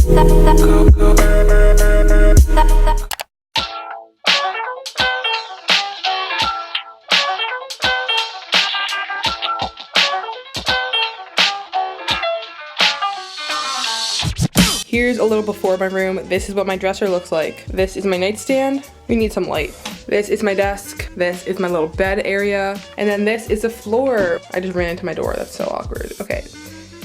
Here's a little before my room. This is what my dresser looks like. This is my nightstand. We need some light. This is my desk. This is my little bed area. And then this is the floor. I just ran into my door. That's so awkward. Okay,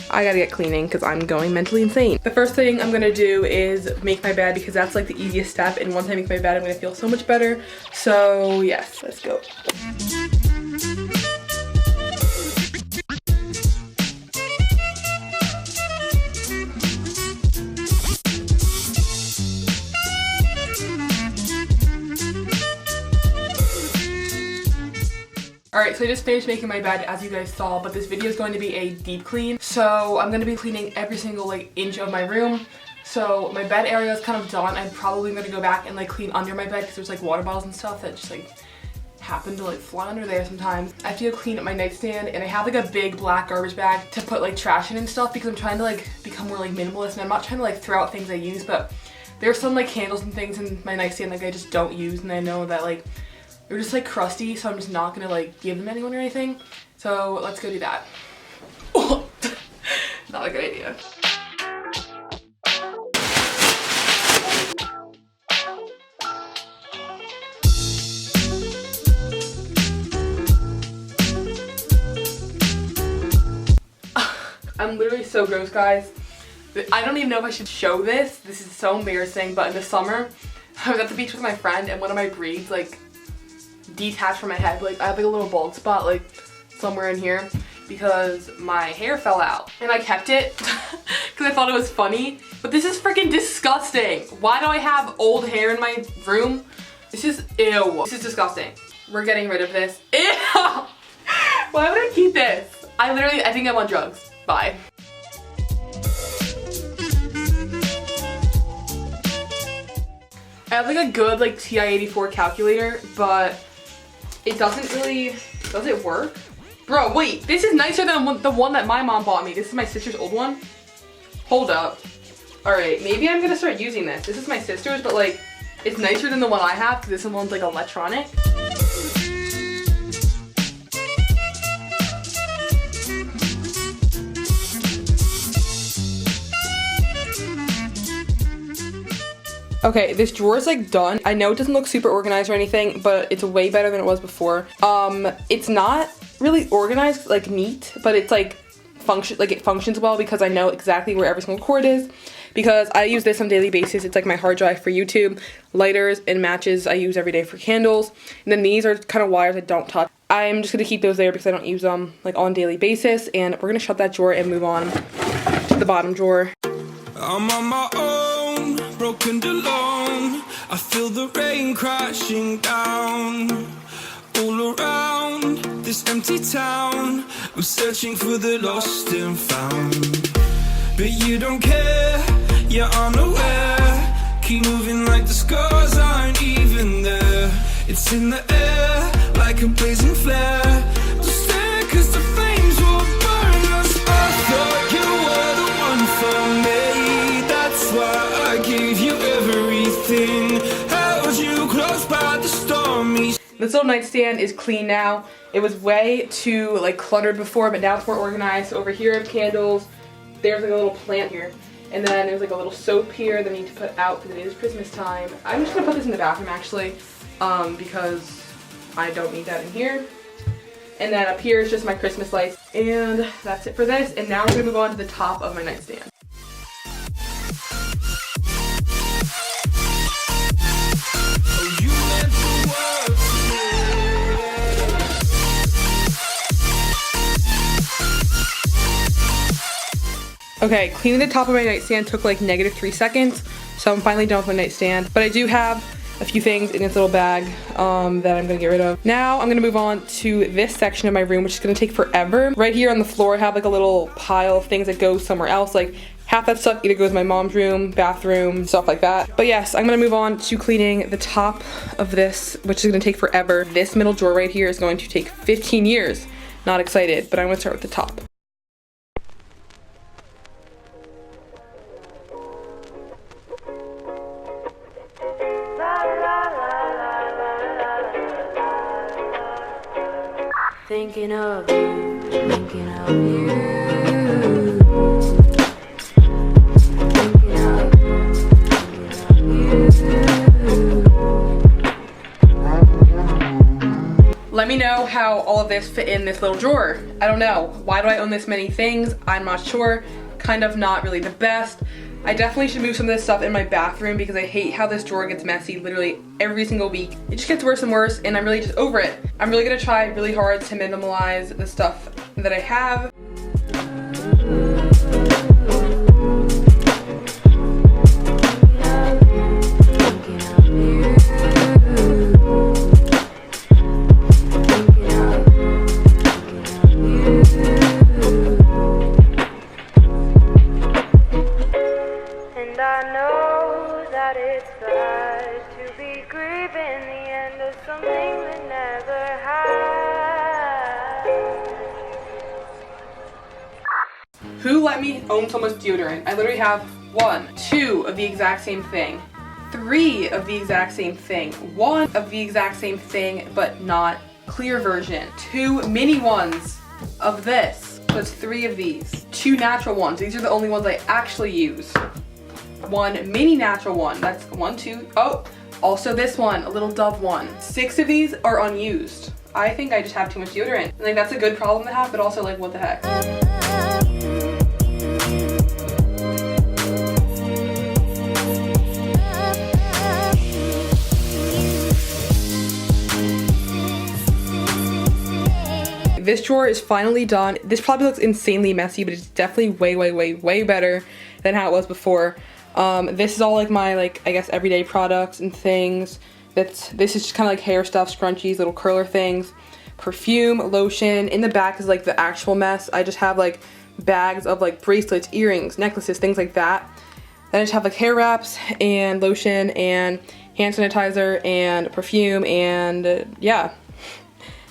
I gotta get cleaning because I'm going mentally insane. The first thing I'm gonna do is make my bed because that's like the easiest step. And once I make my bed, I'm gonna feel so much better. So yes, let's go. Alright, so I just finished making my bed as you guys saw, but this video is going to be a deep clean. So I'm going to be cleaning every single like inch of my room. So my bed area is kind of done. I'm probably going to go back and like clean under my bed because there's like water bottles and stuff that just like happen to like fly under there sometimes. I have to go clean up my nightstand, and I have like a big black garbage bag to put like trash in and stuff because I'm trying to like become more like minimalist, and I'm not trying to like throw out things I use, but there's some like candles and things in my nightstand like I just don't use, and I know that like they're just like crusty, so I'm just not gonna like give them to anyone or anything. So let's go do that. Not a good idea. I'm literally so gross, guys. I don't even know if I should show this. This is so embarrassing, but in the summer, I was at the beach with my friend and one of my braids like detached from my head. Like I have like a little bald spot like somewhere in here because my hair fell out, and I kept it because I thought it was funny, but this is freaking disgusting. Why do I have old hair in my room? This is ew. This is disgusting. We're getting rid of this. Ew. Why would I keep this? I think I'm on drugs. Bye. I have like a good like TI-84 calculator, but it doesn't really, does it work? Bro, wait, this is nicer than the one that my mom bought me. This is my sister's old one. Hold up. All right, maybe I'm gonna start using this. This is my sister's, but like, it's nicer than the one I have because this one's like electronic. Okay, this drawer is like done. I know it doesn't look super organized or anything, but it's way better than it was before. It's not really organized, like neat, but it's like it functions well because I know exactly where every single cord is, because I use this on a daily basis. It's like my hard drive for YouTube, lighters and matches I use every day for candles, and then these are kind of wires I don't touch. I'm just gonna keep those there because I don't use them like on a daily basis, and we're gonna shut that drawer and move on to the bottom drawer. I'm on my own, broken and alone. I feel the rain crashing down all around this empty town. I'm searching for the lost and found, but you don't care, you're unaware. Keep moving like the scars aren't even there. It's in the air like a blazing flare. Just stare 'cause the flames will burn us. I thought you were the one for me, that's why I gave you everything. Held you close by the stormy. This little nightstand is clean now. It was way too like cluttered before, but now it's more organized. So over here I have candles. There's like a little plant here. And then there's like a little soap here that I need to put out because it is Christmas time. I'm just gonna put this in the bathroom actually, because I don't need that in here. And then up here is just my Christmas lights. And that's it for this. And now I'm gonna move on to the top of my nightstand. Okay, cleaning the top of my nightstand took like -3 seconds, so I'm finally done with my nightstand. But I do have a few things in this little bag that I'm gonna get rid of. Now I'm gonna move on to this section of my room, which is gonna take forever. Right here on the floor I have like a little pile of things that go somewhere else. Like half that stuff either goes to my mom's room, bathroom, stuff like that. But yes, I'm gonna move on to cleaning the top of this, which is gonna take forever. This middle drawer right here is going to take 15 years. Not excited, but I'm gonna start with the top. Thinking of you, thinking of you. Thinking of you. Let me know how all of this fit in this little drawer. I don't know. Why do I own this many things? I'm not sure. Kind of not really the best. I definitely should move some of this stuff in my bathroom because I hate how this drawer gets messy literally every single week. It just gets worse and worse and I'm really just over it. I'm really gonna try really hard to minimalize the stuff that I have. Who let me own so much deodorant? I literally have 1, 2 of the exact same thing, 3 of the exact same thing, 1 of the exact same thing but not clear version, 2 mini ones of this, that's 3 of these, 2 natural ones, these are the only ones I actually use, 1 mini natural one, that's 1, 2, oh, also this one, a little Dove one, 6 of these are unused. I think I just have too much deodorant. And like that's a good problem to have, but also like what the heck. This drawer is finally done. This probably looks insanely messy, but it's definitely way better than how it was before. This is all like my I guess everyday products and things. This is just kind of like hair stuff, scrunchies, little curler things, perfume, lotion. In the back is like the actual mess. I just have like bags of like bracelets, earrings, necklaces, things like that. Then I just have like hair wraps and lotion and hand sanitizer and perfume and yeah.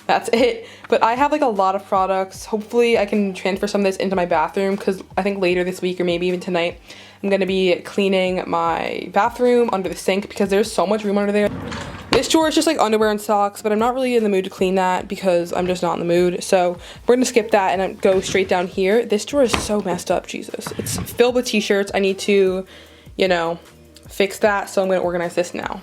That's it. But I have like a lot of products. Hopefully I can transfer some of this into my bathroom because I think later this week or maybe even tonight I'm gonna be cleaning my bathroom under the sink because there's so much room under there. This drawer is just like underwear and socks, but I'm not really in the mood to clean that because I'm just not in the mood. So we're gonna skip that and go straight down here. This drawer is so messed up, Jesus. It's filled with t-shirts. I need to, you know, fix that. So I'm gonna organize this now.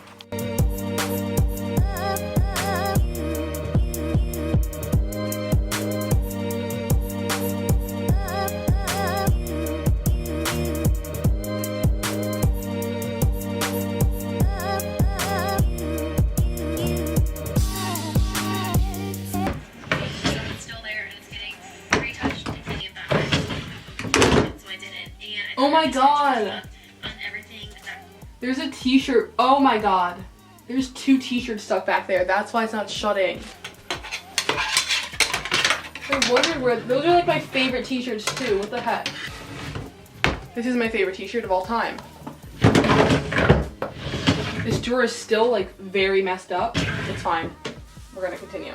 Oh my god! There's a t-shirt. Oh my god. There's 2 t-shirts stuck back there. That's why it's not shutting. I wondered where. Those are like my favorite t-shirts too. What the heck? This is my favorite t-shirt of all time. This drawer is still like very messed up. It's fine. We're gonna continue.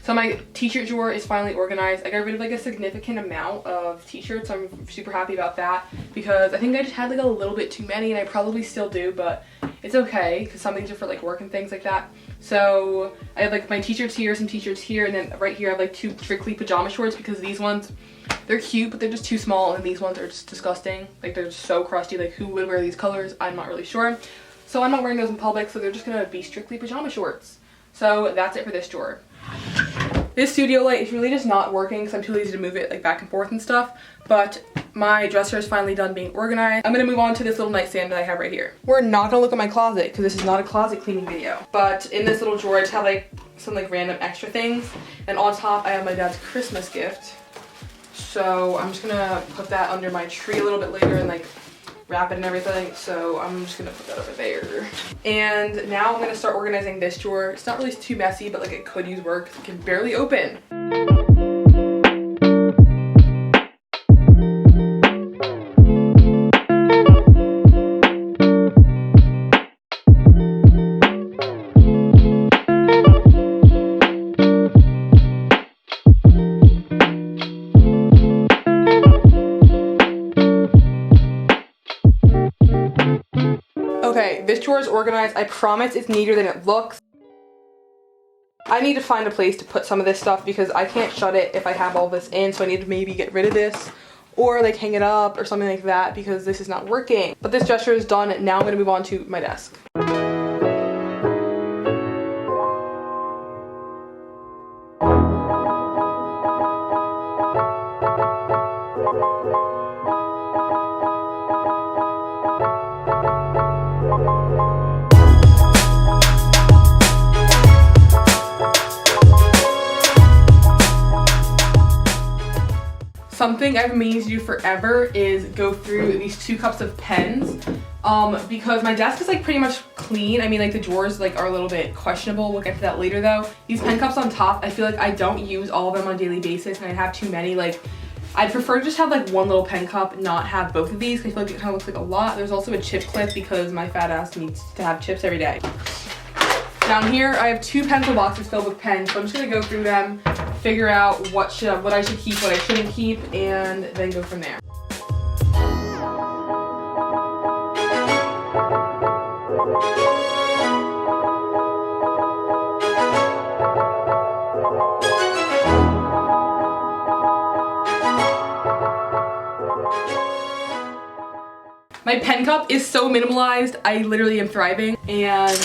So my t-shirt drawer is finally organized. I got rid of like a significant amount of t-shirts. I'm super happy about that because I think I just had like a little bit too many and I probably still do, but it's okay because some things are for like work and things like that. So I have like my t-shirts here, some t-shirts here, and then right here I have like 2 strictly pajama shorts because these ones, they're cute, but they're just too small, and these ones are just disgusting. Like they're just so crusty. Like who would wear these colors? I'm not really sure. So I'm not wearing those in public, so they're just gonna be strictly pajama shorts. So that's it for this drawer. This studio light is really just not working because I'm too lazy to move it like back and forth and stuff, but my dresser is finally done being organized. I'm gonna move on to this little nightstand that I have right here. We're not gonna look at my closet because this is not a closet cleaning video, but in this little drawer I just have like some like random extra things, and on top I have my dad's Christmas gift. So I'm just gonna put that under my tree a little bit later and like wrap it and everything, so I'm just gonna put that over there. And now I'm gonna start organizing this drawer. It's not really too messy, but like it could use work. It can barely open. drawer is organized. I promise it's neater than it looks. I need to find a place to put some of this stuff because I can't shut it if I have all this in, so I need to maybe get rid of this or like hang it up or something like that because this is not working. But this gesture is done. Now I'm going to move on to my desk. Something I've been meaning to do forever is go through these 2 cups of pens because my desk is like pretty much clean. I mean, like the drawers like are a little bit questionable. We'll get to that later though. These pen cups on top, I feel like I don't use all of them on a daily basis and I have too many. Like I'd prefer to just have like one little pen cup, not have both of these. I feel like it kind of looks like a lot. There's also a chip clip because my fat ass needs to have chips every day. Down here, I have 2 pencil boxes filled with pens, so I'm just gonna go through them, figure out what I should keep, what I shouldn't keep, and then go from there. My pen cup is so minimalized, I literally am thriving, and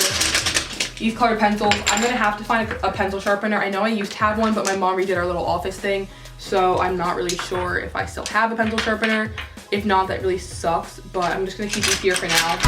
these colored pencils, I'm gonna have to find a pencil sharpener. I know I used to have one, but my mom redid our little office thing, so I'm not really sure if I still have a pencil sharpener. If not, that really sucks, but I'm just gonna keep these here for now.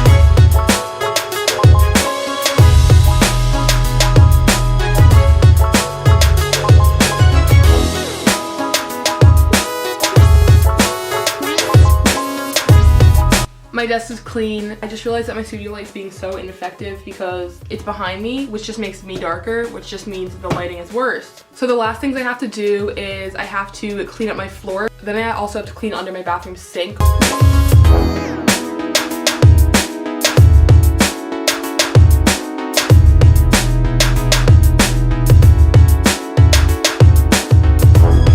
My desk is clean. I just realized that my studio light's being so ineffective because it's behind me, which just makes me darker, which just means the lighting is worse. So the last things I have to do is I have to clean up my floor. Then I also have to clean under my bathroom sink.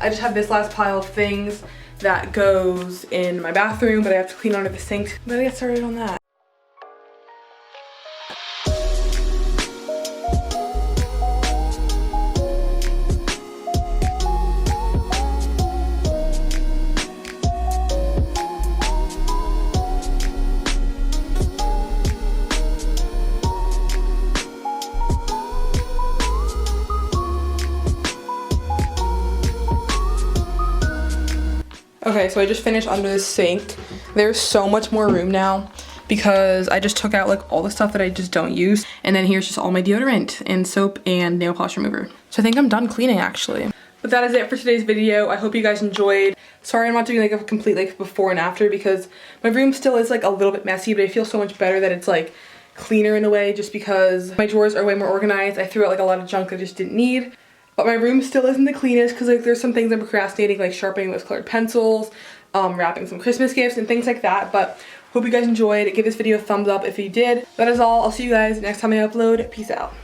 I just have this last pile of things that goes in my bathroom, but I have to clean under the sink. I'm gonna get started on that. Okay, so I just finished under the sink. There's so much more room now because I just took out like all the stuff that I just don't use. And then here's just all my deodorant and soap and nail polish remover. So I think I'm done cleaning actually. But that is it for today's video. I hope you guys enjoyed. Sorry I'm not doing like a complete like before and after because my room still is like a little bit messy, but I feel so much better that it's like cleaner in a way just because my drawers are way more organized. I threw out like a lot of junk I just didn't need. But my room still isn't the cleanest because like there's some things I'm procrastinating, like sharpening those colored pencils, wrapping some Christmas gifts and things like that. But hope you guys enjoyed. Give this video a thumbs up if you did. That is all. I'll see you guys next time I upload. Peace out.